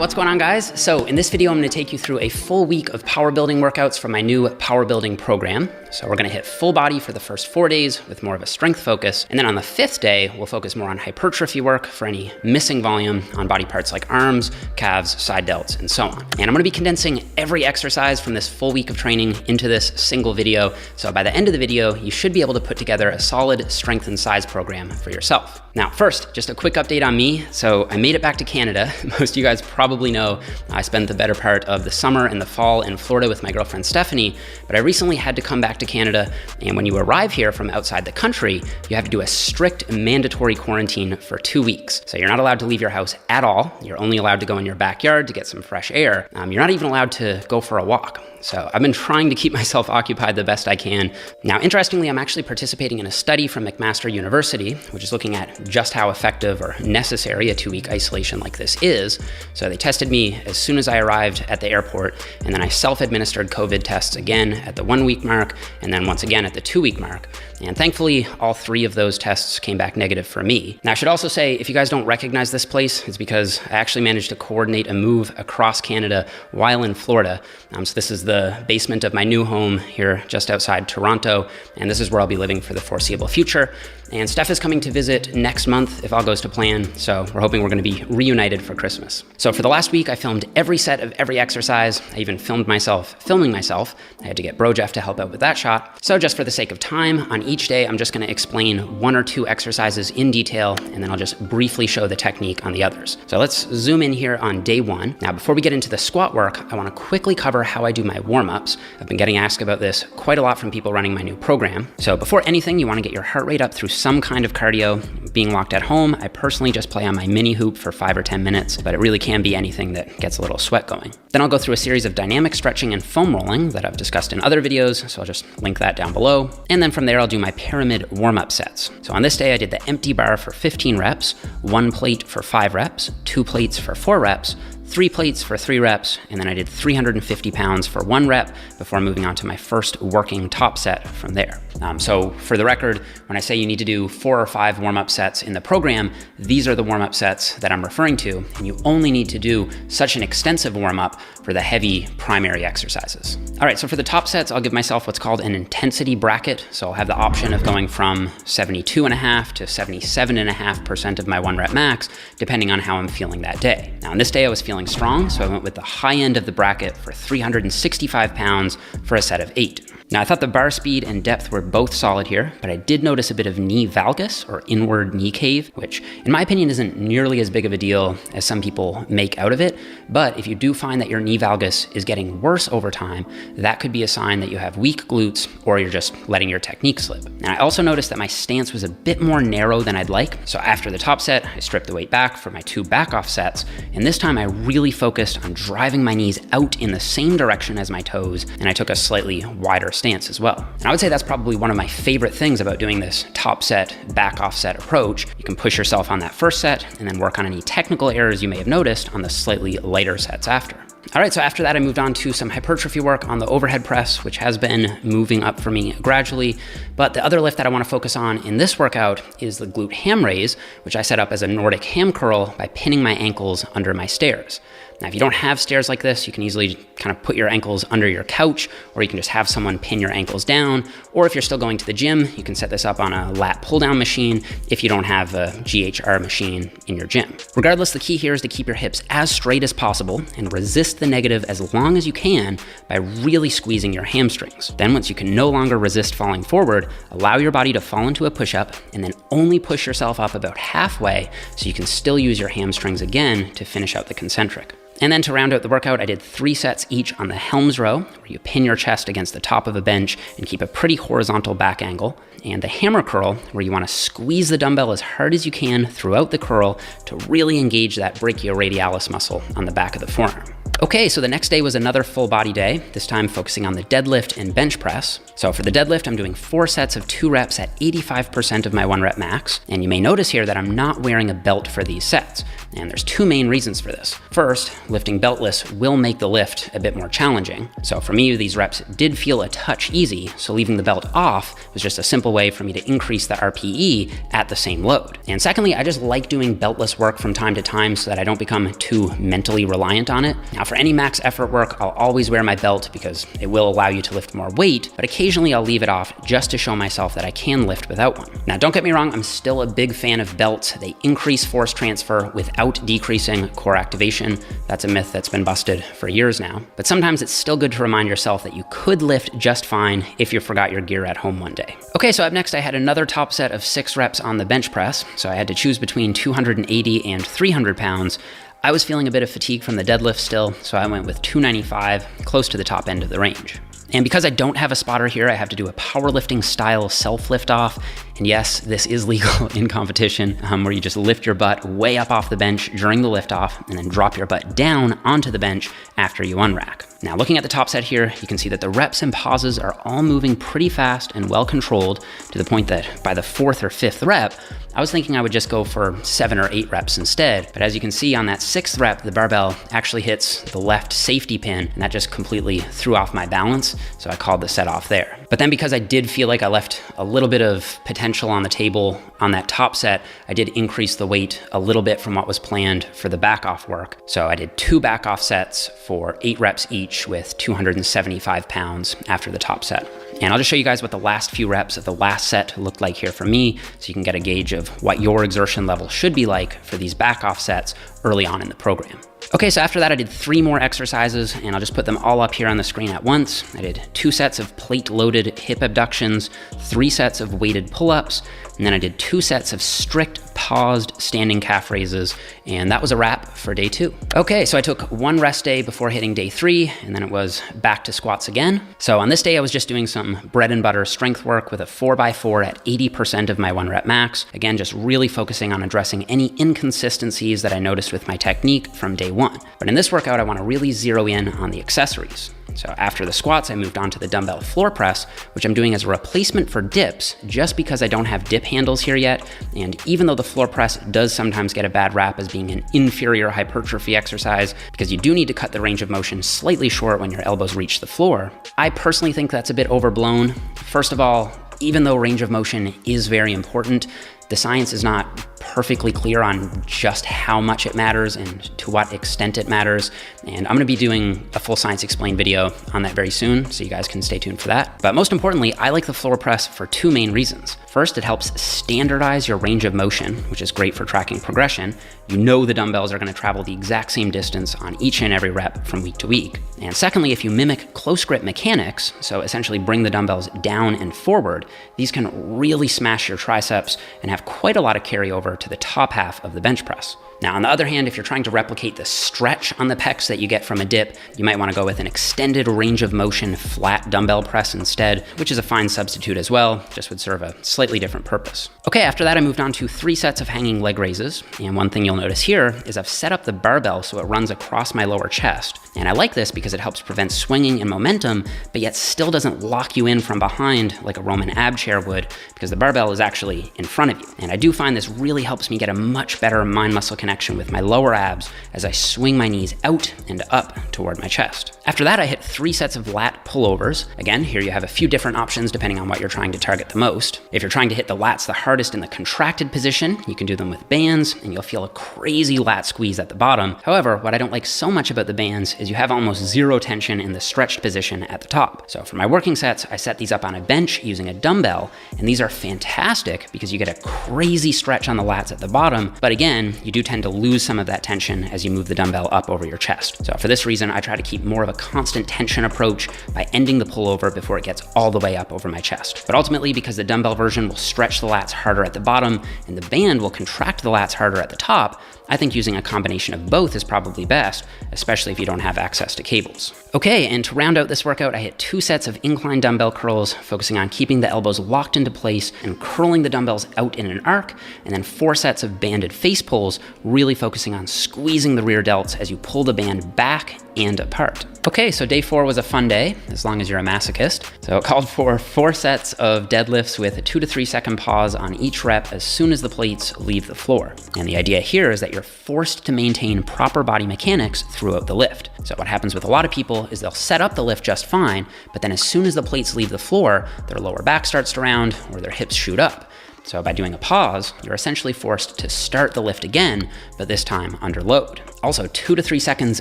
what's going on, guys? So in this video, I'm going to take you through a full week of power building workouts from my new power building program. So we're going to hit full body for the first 4 days with more of a strength focus. And then on the 5th day, we'll focus more on hypertrophy work for any missing volume on body parts like arms, calves, side delts, and so on. And I'm going to be condensing every exercise from this full week of training into this single video. So by the end of the video, you should be able to put together a solid strength and size program for yourself. Now, first, just a quick update on me. So I made it back to Canada. Most of you guys probably know I spent the better part of the summer and the fall in Florida with my girlfriend Stephanie, but I recently had to come back to Canada. And when you arrive here from outside the country, you have to do a strict mandatory quarantine for 2 weeks. So you're not allowed to leave your house at all. You're only allowed to go in your backyard to get some fresh air. You're not even allowed to go for a walk. So I've been trying to keep myself occupied the best I can. Now, interestingly, I'm actually participating in a study from McMaster University, which is looking at just how effective or necessary a 2-week isolation like this is. So they tested me as soon as I arrived at the airport, and then I self-administered COVID tests again at the 1 week mark, and then once again at the 2 week mark. And thankfully, all 3 of those tests came back negative for me. Now, I should also say, if you guys don't recognize this place, it's because I actually managed to coordinate a move across Canada while in Florida. So this is the basement of my new home here just outside Toronto, and this is where I'll be living for the foreseeable future. And Steph is coming to visit next month if all goes to plan, so we're hoping we're going to be reunited for Christmas. So for the last week, I filmed every set of every exercise. I even filmed myself filming myself. I had to get Bro Jeff to help out with that shot. So just for the sake of time, on each day, I'm just going to explain 1 or 2 exercises in detail, and then I'll just briefly show the technique on the others. So let's zoom in here on day 1. Now, before we get into the squat work, I want to quickly cover how I do my warm-ups. I've been getting asked about this quite a lot from people running my new program. So before anything, you want to get your heart rate up through some kind of cardio. Being locked at home, I personally just play on my mini hoop for 5 or 10 minutes, but it really can be anything that gets a little sweat going. Then I'll go through a series of dynamic stretching and foam rolling that I've discussed in other videos, so I'll just link that down below. And then from there, I'll do my pyramid warm-up sets. So on this day, I did the empty bar for 15 reps, 1 plate for 5 reps, 2 plates for 4 reps, 3 plates for 3 reps, and then I did 350 pounds for 1 rep before moving on to my first working top set from there. So for the record, when I say you need to do 4 or 5 warm-up sets in the program, these are the warm-up sets that I'm referring to, and you only need to do such an extensive warm-up for the heavy primary exercises. All right, so for the top sets, I'll give myself what's called an intensity bracket. So I'll have the option of going from 72.5 to 77.5% of my 1 rep max, depending on how I'm feeling that day. Now on this day, I was feeling strong, so I went with the high end of the bracket for 365 pounds for a set of 8. Now, I thought the bar speed and depth were both solid here, but I did notice a bit of knee valgus or inward knee cave, which in my opinion isn't nearly as big of a deal as some people make out of it. But if you do find that your knee valgus is getting worse over time, that could be a sign that you have weak glutes or you're just letting your technique slip. And I also noticed that my stance was a bit more narrow than I'd like. So after the top set, I stripped the weight back for my 2 back off sets. And this time I really focused on driving my knees out in the same direction as my toes. And I took a slightly wider stance as well. And I would say that's probably one of my favorite things about doing this top set, back off set approach. You can push yourself on that first set and then work on any technical errors you may have noticed on the slightly lighter sets after. All right, so after that, I moved on to some hypertrophy work on the overhead press, which has been moving up for me gradually. But the other lift that I want to focus on in this workout is the glute ham raise, which I set up as a Nordic ham curl by pinning my ankles under my stairs. Now, if you don't have stairs like this, you can easily kind of put your ankles under your couch, or you can just have someone pin your ankles down. Or if you're still going to the gym, you can set this up on a lat pull-down machine if you don't have a GHR machine in your gym. Regardless, the key here is to keep your hips as straight as possible and resist the negative as long as you can by really squeezing your hamstrings. Then once you can no longer resist falling forward, allow your body to fall into a push-up and then only push yourself up about halfway so you can still use your hamstrings again to finish out the concentric. And then to round out the workout, I did 3 sets each on the Helms row, where you pin your chest against the top of a bench and keep a pretty horizontal back angle, and the hammer curl, where you want to squeeze the dumbbell as hard as you can throughout the curl to really engage that brachioradialis muscle on the back of the forearm. Okay, so the next day was another full body day, this time focusing on the deadlift and bench press. So for the deadlift, I'm doing 4 sets of 2 reps at 85% of my 1 rep max. And you may notice here that I'm not wearing a belt for these sets. And there's 2 main reasons for this. First, lifting beltless will make the lift a bit more challenging. So for me, these reps did feel a touch easy, so leaving the belt off was just a simple way for me to increase the RPE at the same load. And secondly, I just like doing beltless work from time to time so that I don't become too mentally reliant on it. Now for any max effort work, I'll always wear my belt because it will allow you to lift more weight, but occasionally I'll leave it off just to show myself that I can lift without one. Now don't get me wrong, I'm still a big fan of belts. They increase force transfer without decreasing core activation. That's a myth that's been busted for years now. But sometimes it's still good to remind yourself that you could lift just fine if you forgot your gear at home one day. Okay, so up next I had another top set of 6 reps on the bench press. So I had to choose between 280 and 300 pounds. I was feeling a bit of fatigue from the deadlift still, so I went with 295, close to the top end of the range. And because I don't have a spotter here, I have to do a powerlifting style self lift off. And yes, this is legal in competition, where you just lift your butt way up off the bench during the lift off and then drop your butt down onto the bench after you unrack. Now looking at the top set here, you can see that the reps and pauses are all moving pretty fast and well controlled to the point that by the 4th or 5th rep, I was thinking I would just go for 7 or 8 reps instead. But as you can see on that 6th rep, the barbell actually hits the left safety pin and that just completely threw off my balance. So I called the set off there. But then because I did feel like I left a little bit of potential on the table on that top set, I did increase the weight a little bit from what was planned for the back off work. So I did 2 back off sets for 8 reps each with 275 pounds after the top set. And I'll just show you guys what the last few reps of the last set looked like here for me, so you can get a gauge of what your exertion level should be like for these back off sets early on in the program. Okay, so after that I did 3 more exercises, and I'll just put them all up here on the screen at once. I did 2 sets of plate-loaded hip abductions, 3 sets of weighted pull-ups, and then I did 2 sets of strict paused standing calf raises, and that was a wrap for day 2. Okay, so I took 1 rest day before hitting day 3, and then it was back to squats again. So on this day, I was just doing some bread and butter strength work with a 4x4 at 80% of my 1 rep max. Again, just really focusing on addressing any inconsistencies that I noticed with my technique from day 1. But in this workout, I want to really zero in on the accessories. So after the squats, I moved on to the dumbbell floor press, which I'm doing as a replacement for dips, just because I don't have dip handles here yet. And even though the floor press does sometimes get a bad rap as being an inferior hypertrophy exercise, because you do need to cut the range of motion slightly short when your elbows reach the floor, I personally think that's a bit overblown. First of all, even though range of motion is very important, the science is not perfectly clear on just how much it matters and to what extent it matters. And I'm gonna be doing a full science explained video on that very soon, so you guys can stay tuned for that. But most importantly, I like the floor press for 2 main reasons. First, it helps standardize your range of motion, which is great for tracking progression. You know the dumbbells are gonna travel the exact same distance on each and every rep from week to week. And secondly, if you mimic close grip mechanics, so essentially bring the dumbbells down and forward, these can really smash your triceps and have quite a lot of carryover to the top half of the bench press. Now, on the other hand, if you're trying to replicate the stretch on the pecs that you get from a dip, you might want to go with an extended range of motion flat dumbbell press instead, which is a fine substitute as well, just would serve a slightly different purpose. Okay, after that I moved on to 3 sets of hanging leg raises, and one thing you'll notice here is I've set up the barbell so it runs across my lower chest. And I like this because it helps prevent swinging and momentum, but yet still doesn't lock you in from behind like a Roman ab chair would, because the barbell is actually in front of you. And I do find this really helps me get a much better mind-muscle connection with my lower abs as I swing my knees out and up toward my chest. After that, I hit 3 sets of lat pullovers. Again, here you have a few different options depending on what you're trying to target the most. If you're trying to hit the lats the hardest in the contracted position, you can do them with bands and you'll feel a crazy lat squeeze at the bottom. However, what I don't like so much about the bands is you have almost 0 tension in the stretched position at the top. So for my working sets, I set these up on a bench using a dumbbell, and these are fantastic because you get a crazy stretch on the lats at the bottom, but again, you do tend to lose some of that tension as you move the dumbbell up over your chest. So for this reason, I try to keep more of a constant tension approach by ending the pullover before it gets all the way up over my chest. But ultimately, because the dumbbell version will stretch the lats harder at the bottom and the band will contract the lats harder at the top, I think using a combination of both is probably best, especially if you don't have access to cables. Okay, and to round out this workout, I hit 2 sets of incline dumbbell curls, focusing on keeping the elbows locked into place and curling the dumbbells out in an arc, and then 4 sets of banded face pulls, really focusing on squeezing the rear delts as you pull the band back and apart. Okay, so day 4 was a fun day, as long as you're a masochist. So it called for 4 sets of deadlifts with a 2 to 3 second pause on each rep as soon as the plates leave the floor. And the idea here is that you're forced to maintain proper body mechanics throughout the lift. So what happens with a lot of people is they'll set up the lift just fine, but then as soon as the plates leave the floor, their lower back starts to round or their hips shoot up. So by doing a pause, you're essentially forced to start the lift again, but this time under load. Also, 2 to 3 seconds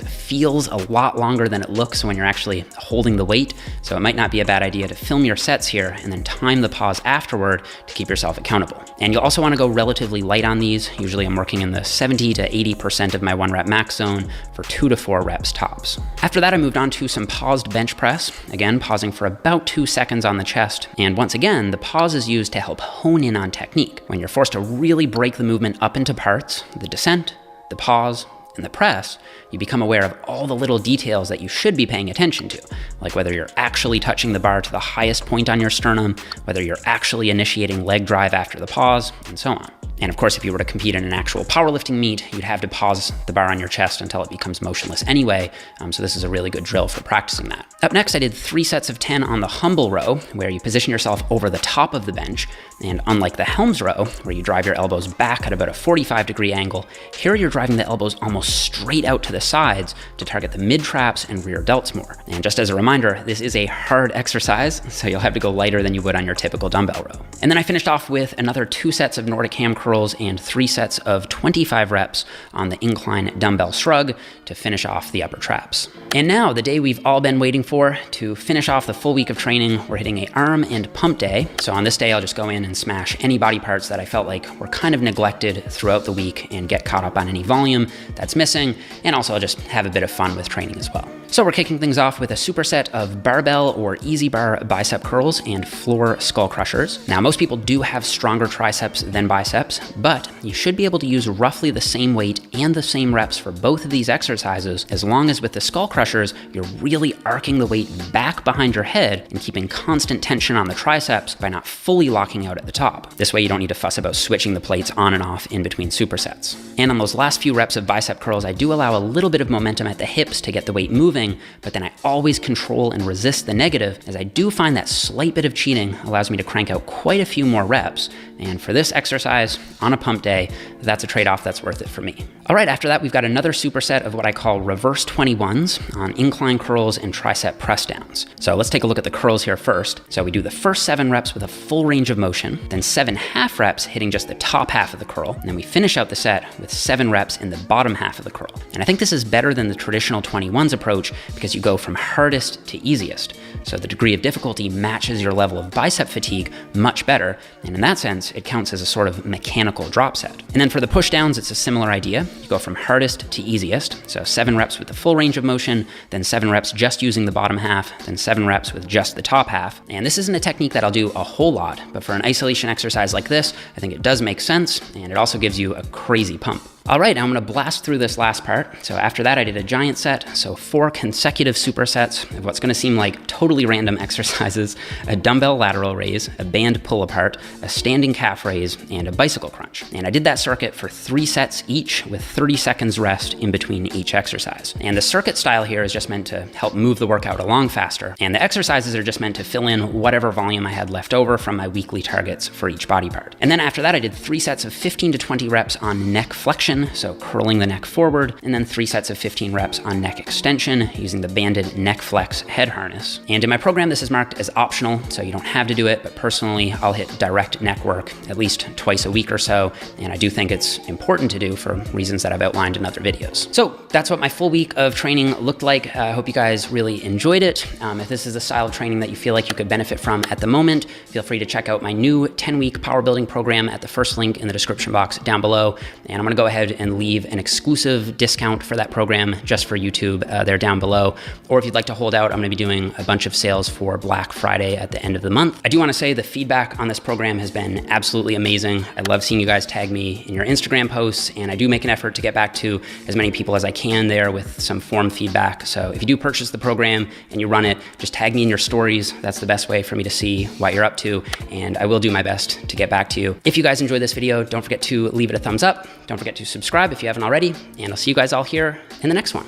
feels a lot longer than it looks when you're actually holding the weight, so it might not be a bad idea to film your sets here and then time the pause afterward to keep yourself accountable. And you'll also want to go relatively light on these. Usually I'm working in the 70 to 80% of my 1 rep max zone for 2 to 4 reps tops. After that, I moved on to some paused bench press, again pausing for about 2 seconds on the chest. And once again, the pause is used to help hone in on technique. When you're forced to really break the movement up into parts, the descent, the pause, and the press, you become aware of all the little details that you should be paying attention to, like whether you're actually touching the bar to the highest point on your sternum, whether you're actually initiating leg drive after the pause, and so on. And of course, if you were to compete in an actual powerlifting meet, you'd have to pause the bar on your chest until it becomes motionless anyway, so this is a really good drill for practicing that. Up next, I did 3 sets of 10 on the humble row, where you position yourself over the top of the bench, and unlike the Helms row, where you drive your elbows back at about a 45-degree angle, here you're driving the elbows almost straight out to the sides to target the mid-traps and rear delts more. And just as a reminder, this is a hard exercise, so you'll have to go lighter than you would on your typical dumbbell row. And then I finished off with another 2 sets of Nordic ham curls and 3 sets of 25 reps on the incline dumbbell shrug to finish off the upper traps. And now, the day we've all been waiting for, to finish off the full week of training, we're hitting a arm and pump day. So on this day, I'll just go in and smash any body parts that I felt like were kind of neglected throughout the week and get caught up on any volume that's missing, and also I'll just have a bit of fun with training as well. So we're kicking things off with a superset of barbell or easy bar bicep curls and floor skull crushers. Now, most people do have stronger triceps than biceps, but you should be able to use roughly the same weight and the same reps for both of these exercises, as long as with the skull crushers, you're really arcing the weight back behind your head and keeping constant tension on the triceps by not fully locking out at the top. This way you don't need to fuss about switching the plates on and off in between supersets. And on those last few reps of bicep curls, I do allow a little bit of momentum at the hips to get the weight moving, but then I always control and resist the negative, as I do find that slight bit of cheating allows me to crank out quite a few more reps. And for this exercise, on a pump day, that's a trade-off that's worth it for me. All right, after that, we've got another superset of what I call reverse 21s on incline curls and tricep press downs. So let's take a look at the curls here first. So we do the first 7 reps with a full range of motion, then 7 half reps hitting just the top half of the curl, and then we finish out the set with 7 reps in the bottom half of the curl. And I think this is better than the traditional 21s approach because you go from hardest to easiest. So the degree of difficulty matches your level of bicep fatigue much better, and in that sense, it counts as a sort of mechanical drop set. And then for the push downs, it's a similar idea. You go from hardest to easiest, so 7 reps with the full range of motion, then 7 reps just using the bottom half, then 7 reps with just the top half. And this isn't a technique that I'll do a whole lot, but for an isolation exercise like this, I think it does make sense, and it also gives you a crazy pump. All right, now I'm gonna blast through this last part. So after that, I did a giant set, so 4 consecutive supersets of what's gonna seem like totally random exercises: a dumbbell lateral raise, a band pull apart, a standing calf raise, and a bicycle crunch. And I did that circuit for 3 sets each with 30 seconds rest in between each exercise. And the circuit style here is just meant to help move the workout along faster, and the exercises are just meant to fill in whatever volume I had left over from my weekly targets for each body part. And then after that, I did 3 sets of 15 to 20 reps on neck flexion, so curling the neck forward, and then 3 sets of 15 reps on neck extension using the banded neck flex head harness. And in my program, this is marked as optional, so you don't have to do it, but personally, I'll hit direct neck work at least twice a week or so, and I do think it's important to do for reasons that I've outlined in other videos. So that's what my full week of training looked like. I hope you guys really enjoyed it. If this is a style of training that you feel like you could benefit from at the moment, feel free to check out my new 10-week power building program at the first link in the description box down below. And I'm gonna go ahead and leave an exclusive discount for that program just for YouTube there down below. Or if you'd like to hold out, I'm gonna be doing a bunch of sales for Black Friday at the end of the month. I do wanna say the feedback on this program has been absolutely amazing. I love seeing you guys tag me in your Instagram posts, and I do make an effort to get back to as many people as I can there with some form feedback. So if you do purchase the program and you run it, just tag me in your stories. That's the best way for me to see what you're up to, and I will do my best to get back to you. If you guys enjoyed this video, don't forget to leave it a thumbs up. Don't forget to subscribe if you haven't already, and I'll see you guys all here in the next one.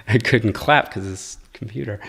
I couldn't clap because this computer.